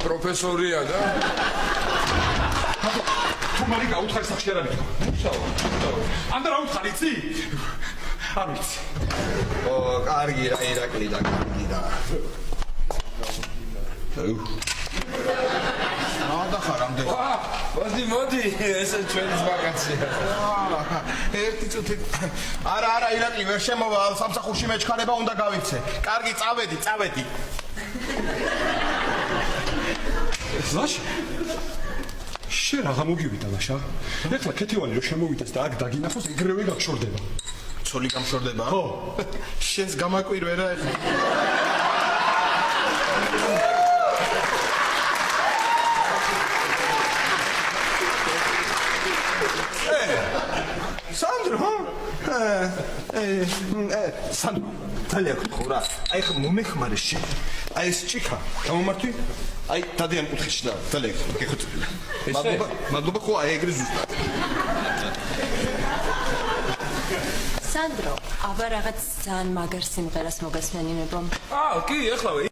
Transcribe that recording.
პროფესორია და თუ მარი გაუთხარი სახში არ არის. ანდა რა უთხარი იცი? არ ვიცი. კარგი რა ირაკლი და კარგი და. რა ხარ ამდენი? მოდი, ესე ჩვენი ვაკაცია. ერთი წუთი. არა, ირაკლი ვერ შემოვალ, სამსახურში მეჩქარება უნდა გავიქცე. კარგი, წავედი. ლაშა. შენ რა გამოგივიდა ლაშა? ეხლა ქეთევანი რო შემოვიდეს და აქ დაგინახოს, ეგრევე გაგშორდება. ცოლი გამშორდება? ხო. შენს გამაკვირვე რა ეხლა. სანდრო? სანდრო, ძალიან გქო რა. აი ხა მომეხმარე შენ. აი ეს ჭიქა, გამომართვი? აი დადიან კუთხეში და ძალიან გეხოწები. მადლობა ხო აი ეგრე ზუსტად. სანდრო, აბა რაღაც ძალიან მაგარ სიმღერას მოგესმენინებო. კი, ეხლა